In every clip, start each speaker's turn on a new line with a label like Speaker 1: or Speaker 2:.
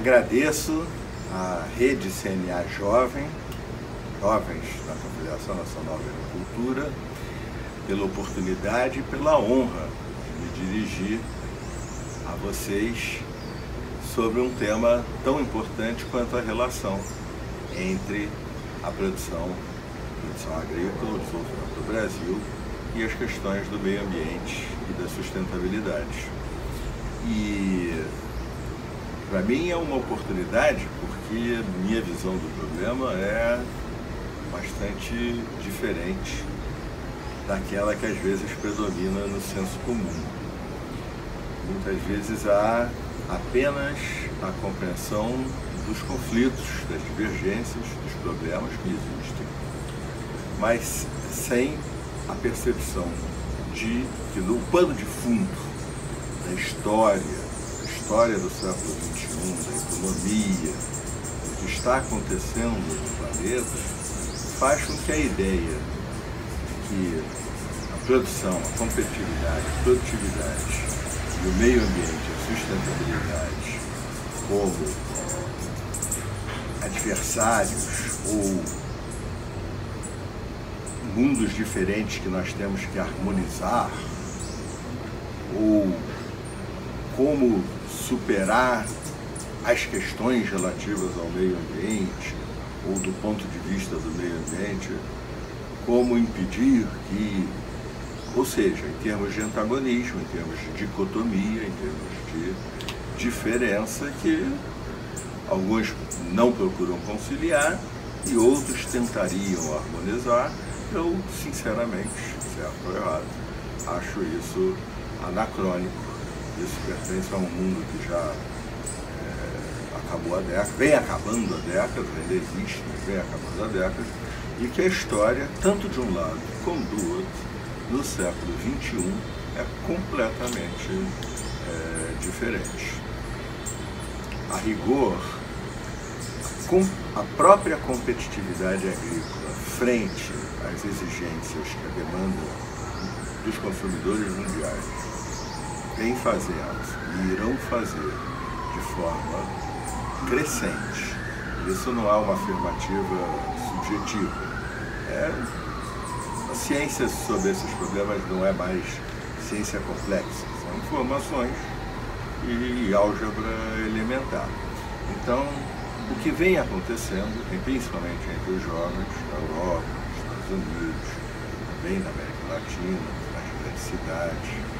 Speaker 1: Agradeço à Rede CNA Jovens da Confederação Nacional de Agricultura, pela oportunidade e pela honra de me dirigir a vocês sobre um tema tão importante quanto a relação entre a produção agrícola, o desenvolvimento do Brasil e as questões do meio ambiente e da sustentabilidade. E para mim é uma oportunidade porque minha visão do problema é bastante diferente daquela que às vezes predomina no senso comum. Muitas vezes há apenas a compreensão dos conflitos, das divergências, dos problemas que existem, mas sem a percepção de que no pano de fundo da história do século XXI, da economia, do que está acontecendo no planeta, faz com que a ideia que a produção, a competitividade, a produtividade e o meio ambiente, a sustentabilidade, como adversários ou mundos diferentes que nós temos que harmonizar, ou como superar as questões relativas ao meio ambiente, ou do ponto de vista do meio ambiente, como impedir que, ou seja, em termos de antagonismo, em termos de dicotomia, em termos de diferença que alguns não procuram conciliar e outros tentariam harmonizar. Eu, sinceramente, certo ou errado, acho isso anacrônico. Isso pertence a um mundo que já acabou há décadas, vem acabando há décadas, ainda existe, mas vem acabando há décadas, e que a história, tanto de um lado como do outro, no século XXI, é completamente diferente. A rigor, a própria competitividade agrícola frente às exigências que a demanda dos consumidores mundiais vem fazendo e irão fazer de forma crescente. Isso não é uma afirmativa subjetiva. A ciência sobre esses problemas não é mais ciência complexa, são informações e álgebra elementar. Então, o que vem acontecendo, principalmente entre os jovens, na Europa, nos Estados Unidos, também na América Latina, nas grandes cidades,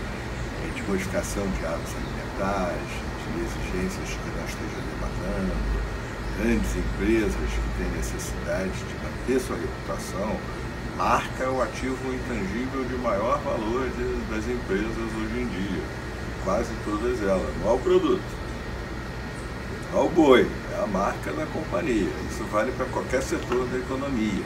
Speaker 1: de modificação de hábitos alimentares, de exigências que nós estejamos demandando, grandes empresas que têm necessidade de manter sua reputação, marca é o ativo intangível de maior valor das empresas hoje em dia, quase todas elas, não é o produto, não é o boi, é a marca da companhia. Isso vale para qualquer setor da economia.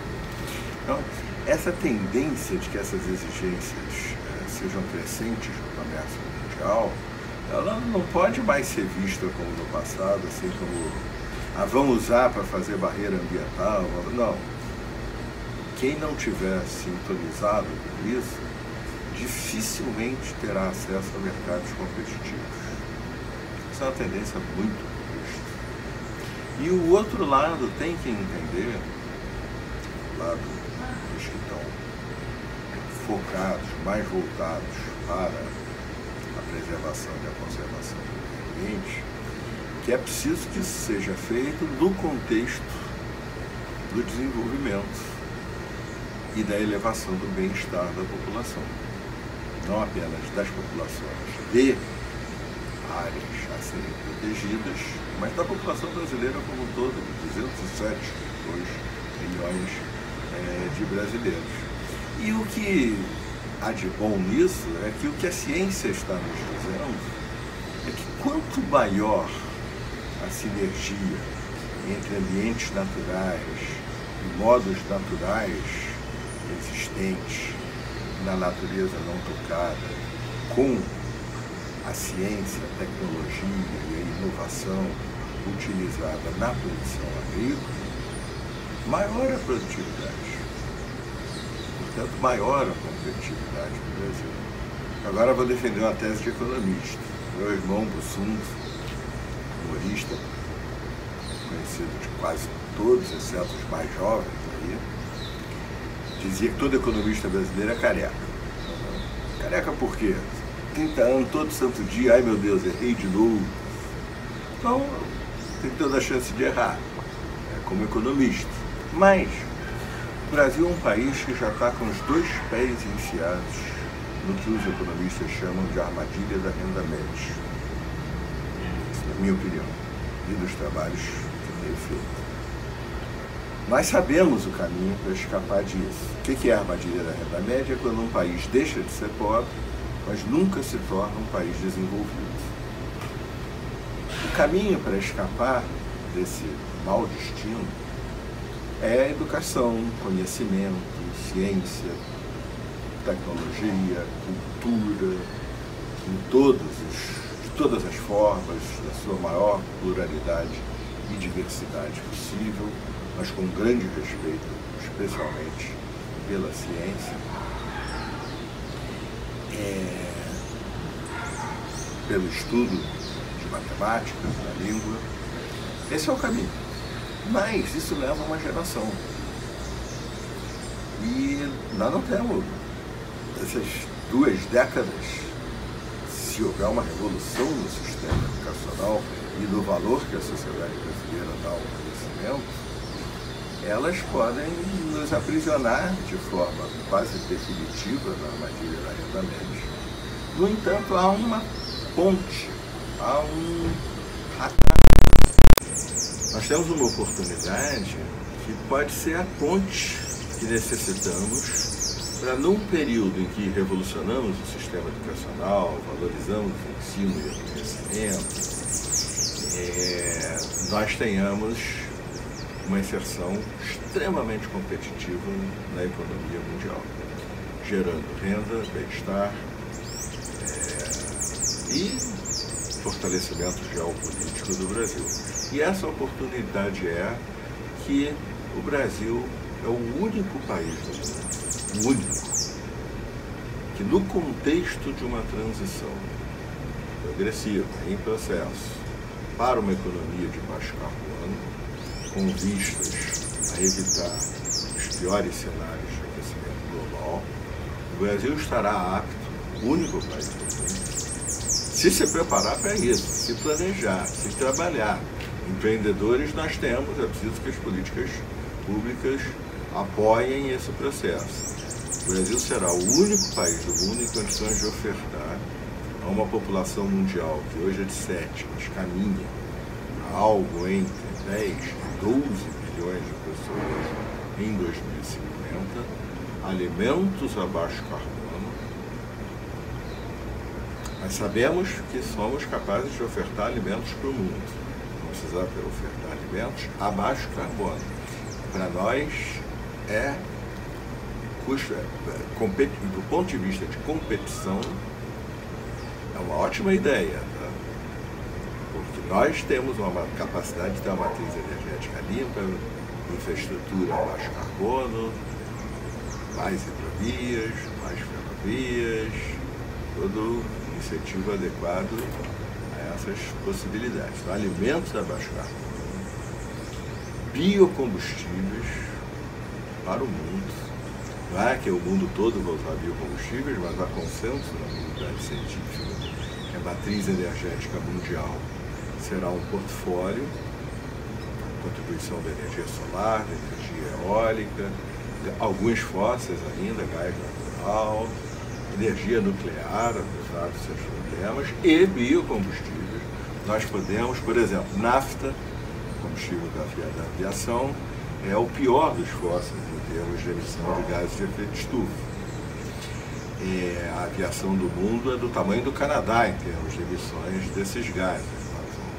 Speaker 1: Então, essa tendência de que essas exigências sejam crescentes no comércio mundial, ela não pode mais ser vista como no passado, assim como vamos usar para fazer barreira ambiental. Não. Quem não tiver sintonizado com isso, dificilmente terá acesso a mercados competitivos. Isso é uma tendência muito robusta. E o outro lado tem que entender, o lado dos que estão focados, mais voltados para a preservação e a conservação do meio ambiente, que é preciso que isso seja feito no contexto do desenvolvimento e da elevação do bem-estar da população. Não apenas das populações de áreas a serem protegidas, mas da população brasileira como um todo, 207 milhões de brasileiros. E o que há de bom nisso é que o que a ciência está nos dizendo é que quanto maior a sinergia entre ambientes naturais e modos naturais existentes na natureza não tocada, com a ciência, a tecnologia e a inovação utilizada na produção agrícola, maior a produtividade. Portanto, maior a competitividade do Brasil. Agora vou defender uma tese de economista. Meu irmão Bussund, humorista, conhecido de quase todos, exceto os mais jovens aí, dizia que todo economista brasileiro é careca. Careca por quê? 30 anos, todo santo dia, ai meu Deus, errei de novo. Então, tem toda a chance de errar, como economista. Mas o Brasil é um país que já está com os dois pés enfiados no que os economistas chamam de armadilha da renda média. Na minha opinião, e dos trabalhos que tenho feito. Nós sabemos o caminho para escapar disso. O que é a armadilha da renda média? Quando um país deixa de ser pobre, mas nunca se torna um país desenvolvido. O caminho para escapar desse mau destino é educação, conhecimento, ciência, tecnologia, cultura, de todas as formas, da sua maior pluralidade e diversidade possível, mas com grande respeito, especialmente pela ciência, pelo estudo de matemática, da língua. Esse é o caminho. Mas isso leva uma geração. E nós não temos essas 2 décadas. Se houver uma revolução no sistema educacional e do valor que a sociedade brasileira dá ao conhecimento, elas podem nos aprisionar de forma quase definitiva na armadilha da renda média. No entanto, há uma ponte, há um atalho. Nós temos uma oportunidade que pode ser a ponte que necessitamos para, num período em que revolucionamos o sistema educacional, valorizamos o ensino e o conhecimento, nós tenhamos uma inserção extremamente competitiva na economia mundial, gerando renda, bem-estar e fortalecimento geopolítico do Brasil. E essa oportunidade é que o Brasil é o único país do mundo, que no contexto de uma transição progressiva, em processo, para uma economia de baixo carbono, com vistas a evitar os piores cenários de aquecimento global, o Brasil estará apto, o único país do mundo, se se preparar para isso, se planejar, se trabalhar. Empreendedores nós temos, é preciso que as políticas públicas apoiem esse processo. O Brasil será o único país do mundo em condições de ofertar a uma população mundial que hoje é de 7, mas caminha a algo entre 10 e 12 bilhões de pessoas em 2050, alimentos a baixo carbono. Mas sabemos que somos capazes de ofertar alimentos para o mundo. Não precisar ofertar alimentos a baixo carbono. Para nós do ponto de vista de competição, é uma ótima ideia, tá? Porque nós temos uma capacidade de ter uma matriz energética limpa, infraestrutura a baixo carbono, mais hidrovias, mais ferrovias, todo incentivo adequado a essas possibilidades. Então, alimentos a baixo carbono, biocombustíveis para o mundo. Não é que o mundo todo vai usar biocombustíveis, mas há consenso na comunidade científica que a matriz energética mundial será um portfólio, contribuição da energia solar, da energia eólica, alguns fósseis ainda, gás natural, energia nuclear, apesar dos seus problemas, e biocombustíveis. Nós podemos, por exemplo, nafta, combustível da aviação, é o pior dos fósseis em termos de emissão de gases de efeito estufa. A aviação do mundo é do tamanho do Canadá em termos de emissões desses gases,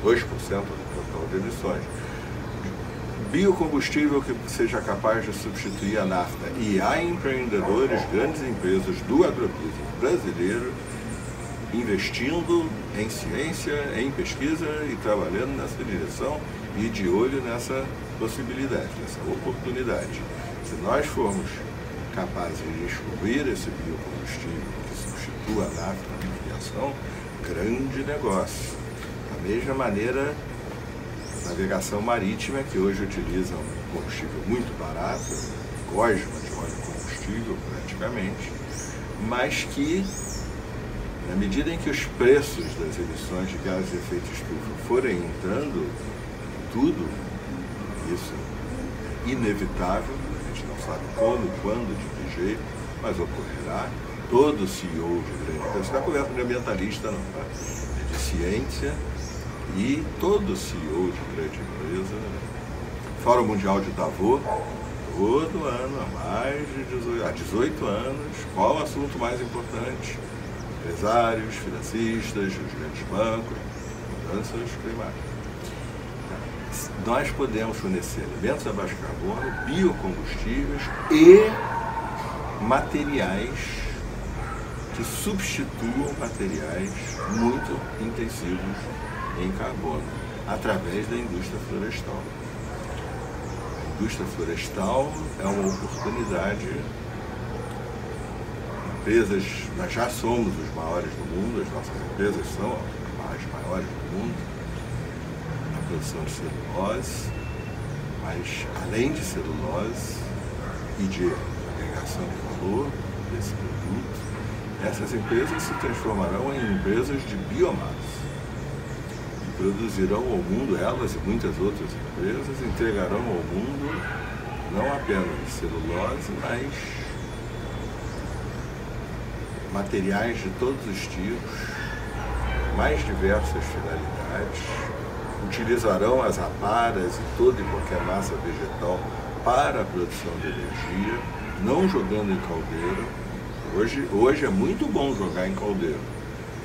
Speaker 1: 2% do total de emissões. Biocombustível que seja capaz de substituir a nafta. E há empreendedores, grandes empresas do agrobusiness brasileiro investindo em ciência, em pesquisa e trabalhando nessa direção e de olho nessa possibilidade, nessa oportunidade. Se nós formos capazes de descobrir esse biocombustível que substitua a nafta na aviação, grande negócio. Da mesma maneira, navegação marítima, que hoje utiliza um combustível muito barato, gosma de óleo combustível praticamente, mas que, na medida em que os preços das emissões de gases de efeito estufa forem entrando em tudo, isso é inevitável, a gente não sabe como, quando, de que jeito, mas ocorrerá. Todo CEO de grande empresa, não é governo de ambientalista não, tá? É de ciência, e todo CEO de grande empresa, Fórum Mundial de Davos, todo ano, há mais de 18 anos, qual o assunto mais importante? Empresários, financistas, os grandes bancos, mudanças climáticas. Nós podemos fornecer alimentos a baixo carbono, biocombustíveis e materiais que substituam materiais muito intensivos em carbono, através da indústria florestal. A indústria florestal é uma oportunidade. Empresas, nós já somos os maiores do mundo, as nossas empresas são as maiores do mundo na produção de celulose, mas além de celulose e de agregação de valor desse produto, essas empresas se transformarão em empresas de biomassa e produzirão ao mundo, elas e muitas outras empresas, entregarão ao mundo não apenas celulose, mas materiais de todos os tipos, mais diversas finalidades, utilizarão as aparas e toda e qualquer massa vegetal para a produção de energia, não jogando em caldeira. Hoje é muito bom jogar em caldeira,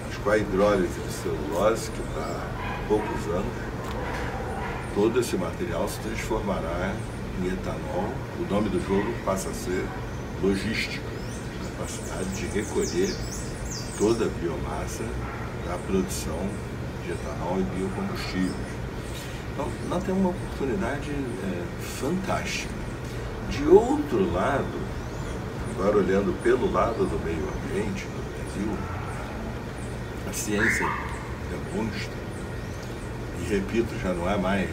Speaker 1: mas com a hidrólise de celulose, que está há poucos anos, todo esse material se transformará em etanol. O nome do jogo passa a ser logística, capacidade de recolher toda a biomassa da produção de etanol e biocombustíveis. Então, nós temos uma oportunidade fantástica. De outro lado, agora olhando pelo lado do meio ambiente no Brasil, a ciência demonstra, e repito, já não é mais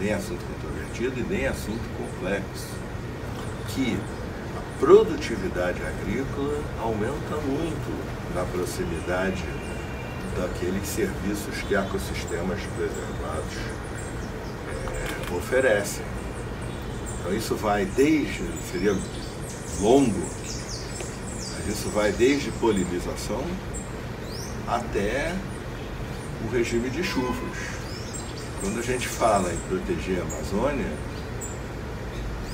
Speaker 1: nem assunto controvertido e nem assunto complexo, que a produtividade agrícola aumenta muito na proximidade daqueles serviços que ecossistemas preservados oferecem. Então isso vai desde, seria longo, mas isso vai desde polinização até o regime de chuvas. Quando a gente fala em proteger a Amazônia,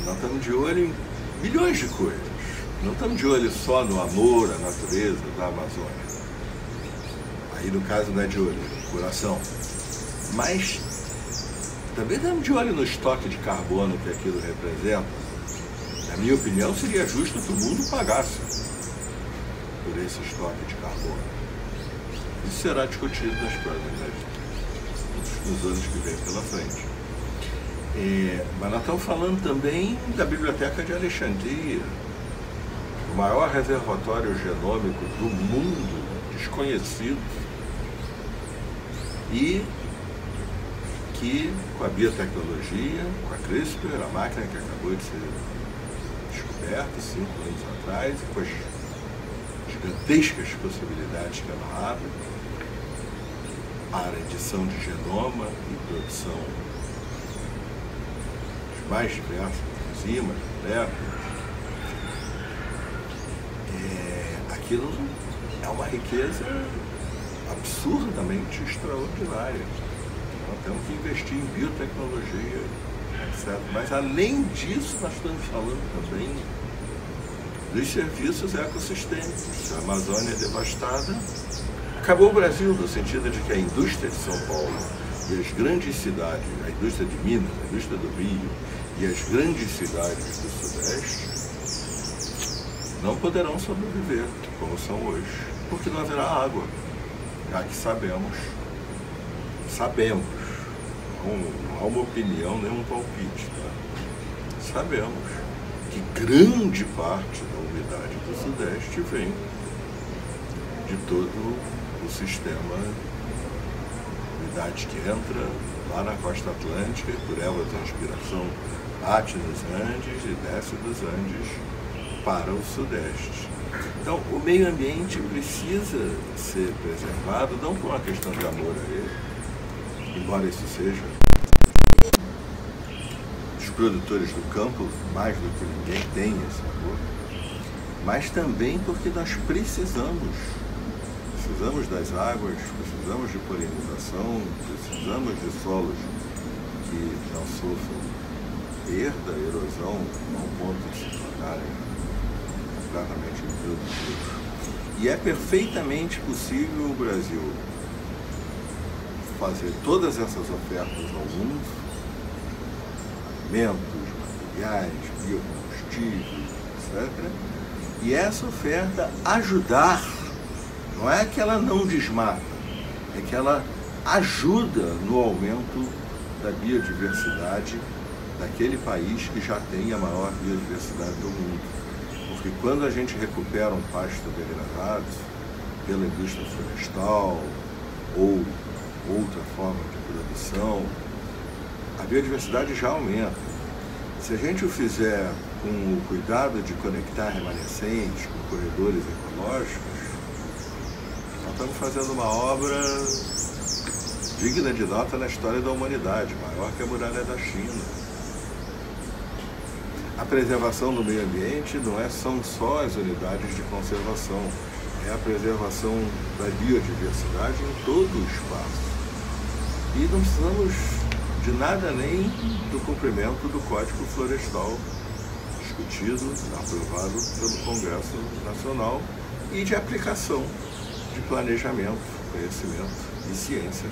Speaker 1: nós estamos de olho em bilhões de coisas. Não estamos de olho só no amor à natureza da Amazônia. Aí no caso não é de olho, é coração. Mas também estamos de olho no estoque de carbono que aquilo representa. Na minha opinião, seria justo que o mundo pagasse por esse estoque de carbono. Isso será discutido nos anos que vêm pela frente. Mas nós estamos falando também da Biblioteca de Alexandria, o maior reservatório genômico do mundo, desconhecido, e que, com a biotecnologia, com a CRISPR, a máquina que acabou de ser descoberta 5 anos atrás, e com as gigantescas possibilidades que ela abre para edição de genoma e produção das mais diversas enzimas, moléculas, aquilo é uma riqueza absurdamente extraordinária. Nós temos que investir em biotecnologia, etc. Mas, além disso, nós estamos falando também dos serviços ecossistêmicos. A Amazônia é devastada. Acabou o Brasil, no sentido de que a indústria de São Paulo e as grandes cidades, a indústria de Minas, a indústria do Rio e as grandes cidades do Sudeste não poderão sobreviver como são hoje, porque não haverá água, já que sabemos, não há uma opinião nem um palpite, tá? Sabemos que grande parte da umidade do Sudeste vem de todo o sistema, umidade que entra lá na costa atlântica, e por ela a inspiração bate nos Andes e desce dos Andes para o Sudeste. Então, o meio ambiente precisa ser preservado, não por uma questão de amor a ele, embora isso seja os produtores do campo, mais do que ninguém tem esse amor, mas também porque nós precisamos das águas, precisamos de polinização, precisamos de solos que não sofram perda, erosão, ao ponto de se tornarem completamente improdutivos. E é perfeitamente possível o Brasil fazer todas essas ofertas ao mundo, alimentos, materiais, biocombustíveis, etc. E essa oferta ajudar, não é que ela não desmata, é que ela ajuda no aumento da biodiversidade daquele país que já tem a maior biodiversidade do mundo. Porque quando a gente recupera um pasto degradado pela indústria florestal ou outra forma de produção, a biodiversidade já aumenta. Se a gente o fizer com o cuidado de conectar remanescentes com corredores ecológicos, nós estamos fazendo uma obra digna de nota na história da humanidade, maior que a muralha da China. A preservação do meio ambiente são só as unidades de conservação, é a preservação da biodiversidade em todo o espaço. E não precisamos de nada além do cumprimento do Código Florestal, discutido, aprovado pelo Congresso Nacional, e de aplicação de planejamento, conhecimento e ciência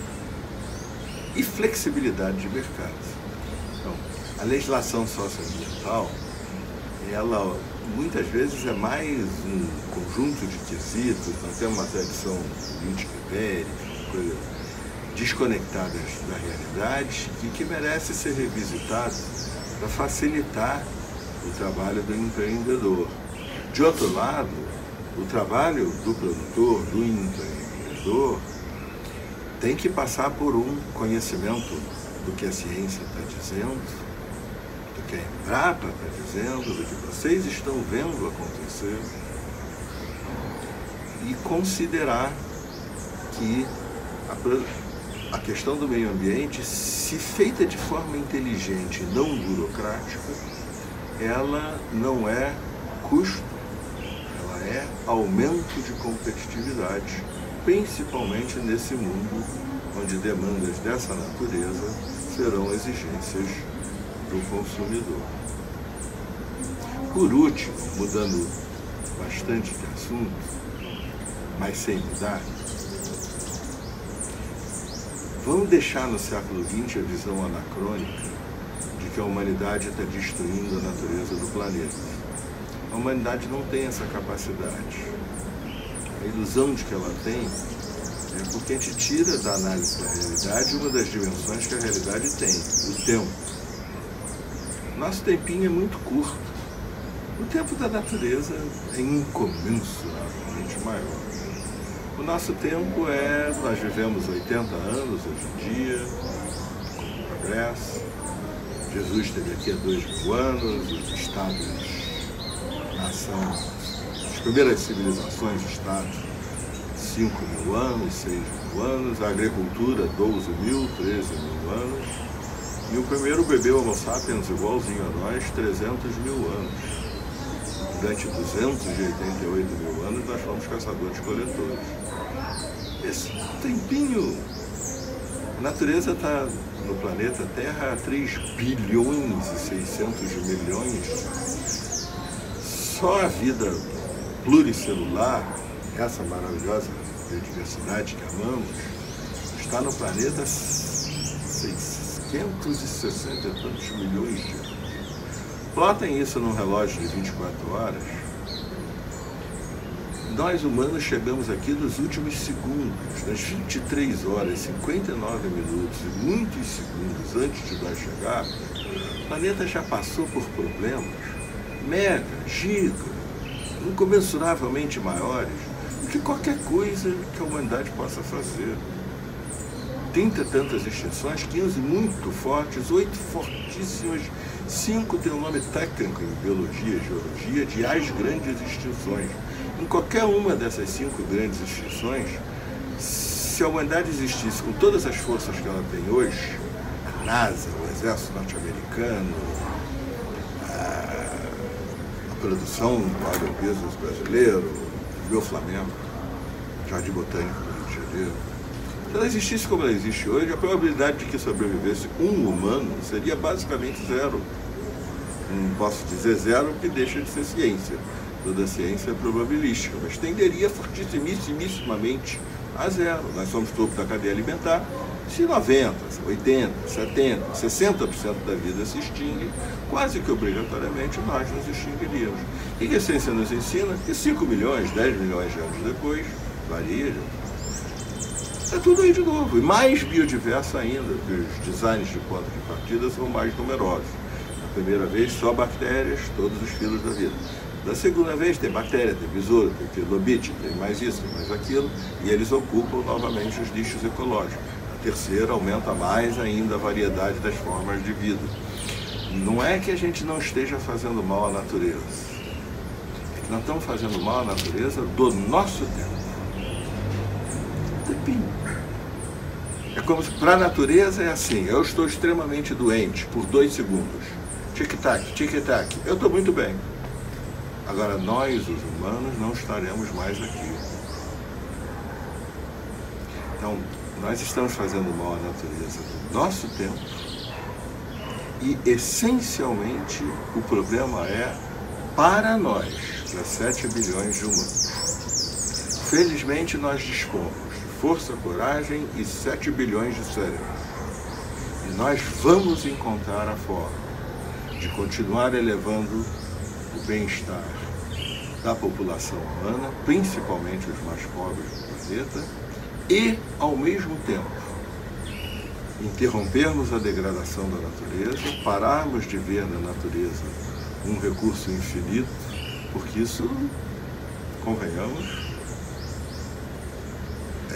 Speaker 1: e flexibilidade de mercado. Então, a legislação socioambiental, ela muitas vezes é mais um conjunto de quesitos, nós temos uma tradição política ibérica, coisas desconectadas da realidade e que merece ser revisitado para facilitar o trabalho do empreendedor. De outro lado, o trabalho do produtor, do empreendedor, tem que passar por um conhecimento do que a ciência está dizendo, do que a Embrapa está dizendo, do que vocês estão vendo acontecer, e considerar que a questão do meio ambiente, se feita de forma inteligente e não burocrática, ela não é custo, ela é aumento de competitividade, principalmente nesse mundo onde demandas dessa natureza serão exigências do consumidor. Por último, mudando bastante de assunto, mas sem mudar, vamos deixar no século XX a visão anacrônica de que a humanidade está destruindo a natureza do planeta. A humanidade não tem essa capacidade. A ilusão de que ela tem é porque a gente tira da análise da realidade uma das dimensões que a realidade tem, o tempo. Nosso tempinho é muito curto. O tempo da natureza é incomensuravelmente maior. O nosso tempo nós vivemos 80 anos hoje em dia, com progresso. Jesus esteve aqui há 2000 anos, os estados-nação, as primeiras civilizações, estados, 5.000 anos, 6.000 anos, a agricultura, 12.000, 13.000 anos, e o primeiro bebê Homo sapiens, igualzinho a nós, 300.000 anos. Durante 288.000 anos, nós fomos caçadores-coletores. Esse tempinho, a natureza está no planeta Terra há 3 bilhões e 600 milhões. Só a vida pluricelular, essa maravilhosa biodiversidade que amamos, está no planeta 660 e tantos milhões de anos. Plotem isso num relógio de 24 horas. Nós humanos chegamos aqui nos últimos segundos, nas 23 horas, 59 minutos e muitos segundos antes de nós chegar, o planeta já passou por problemas mega, giga, incomensuravelmente maiores do que qualquer coisa que a humanidade possa fazer. 30 e tantas extinções, 15 muito fortes, 8 fortíssimas, 5 tem um nome técnico em biologia, geologia, de as grandes extinções. Em qualquer uma dessas 5 grandes extinções, se a humanidade existisse com todas as forças que ela tem hoje, a NASA, o exército norte-americano, a produção do agrobusiness brasileiro, o meu Flamengo, Jardim Botânico do Rio de Janeiro, se ela existisse como ela existe hoje, a probabilidade de que sobrevivesse um humano seria basicamente zero. Não posso dizer zero, porque deixa de ser ciência. Toda ciência é probabilística, mas tenderia fortissimamente a zero. Nós somos topo da cadeia alimentar. Se 90%, 80%, 70%, 60% da vida se extingue, quase que obrigatoriamente nós nos extinguiríamos. E que a ciência nos ensina que 5 milhões, 10 milhões de anos depois, varia, é tudo aí de novo. E mais biodiverso ainda, porque os designs de ponto de partida são mais numerosos. Na primeira vez, só bactérias, todos os filos da vida. Da segunda vez, tem bactéria, tem besouro, tem trilobite, tem mais isso, tem mais aquilo, e eles ocupam novamente os nichos ecológicos. A terceira aumenta mais ainda a variedade das formas de vida. Não é que a gente não esteja fazendo mal à natureza. É que nós estamos fazendo mal à natureza do nosso tempo. É como se para a natureza é assim, eu estou extremamente doente por 2 segundos. Tic-tac, tic-tac, eu estou muito bem. Agora nós, os humanos, não estaremos mais aqui. Então, nós estamos fazendo mal à natureza do nosso tempo e, essencialmente, o problema é para nós, para 7 bilhões de humanos. Felizmente, nós dispomos de força, coragem e 7 bilhões de cérebros. E nós vamos encontrar a forma de continuar elevando o bem-estar da população humana, principalmente os mais pobres do planeta, e, ao mesmo tempo, interrompermos a degradação da natureza, pararmos de ver na natureza um recurso infinito, porque isso, convenhamos,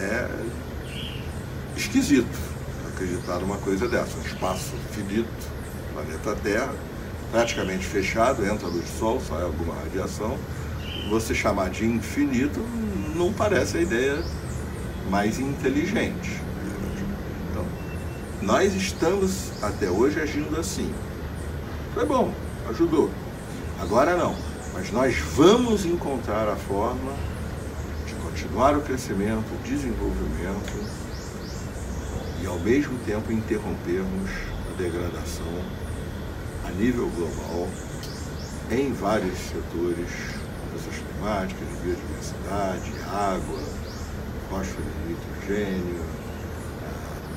Speaker 1: é esquisito acreditar numa coisa dessa, um espaço finito, planeta Terra, praticamente fechado, entra a luz do sol, sai alguma radiação, você chamar de infinito não parece a ideia mais inteligente. Então, nós estamos até hoje agindo assim. Foi bom, ajudou. Agora não, mas nós vamos encontrar a forma de continuar o crescimento, o desenvolvimento e ao mesmo tempo interrompermos a degradação a nível global em vários setores, mudanças climáticas, biodiversidade, água, fósforo e nitrogênio,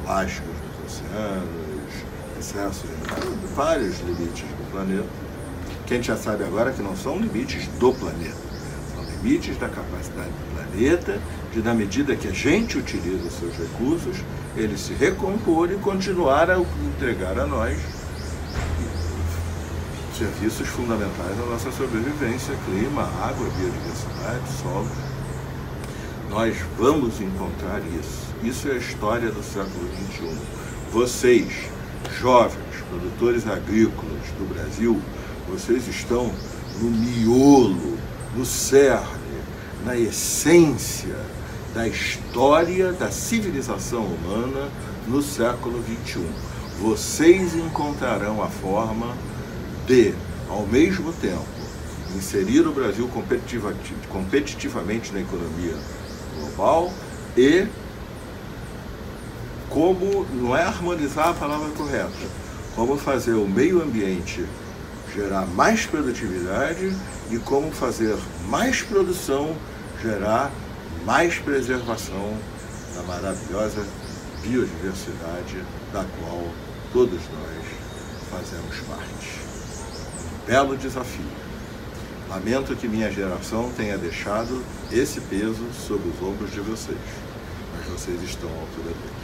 Speaker 1: plásticos nos oceanos, excesso de vários limites do planeta, que a gente já sabe agora que não são limites do planeta, são limites da capacidade do planeta de, na medida que a gente utiliza os seus recursos, ele se recompor e continuar a entregar a nós serviços fundamentais da nossa sobrevivência, clima, água, biodiversidade, solo. Nós vamos encontrar isso. Isso é a história do século XXI. Vocês, jovens, produtores agrícolas do Brasil, vocês estão no miolo, no cerne, na essência da história da civilização humana no século XXI. Vocês encontrarão a forma de, ao mesmo tempo, inserir o Brasil competitivamente na economia global e, como, não é harmonizar a palavra correta, como fazer o meio ambiente gerar mais produtividade e como fazer mais produção gerar mais preservação da maravilhosa biodiversidade da qual todos nós fazemos parte. Belo desafio. Lamento que minha geração tenha deixado esse peso sobre os ombros de vocês, mas vocês estão à altura dele.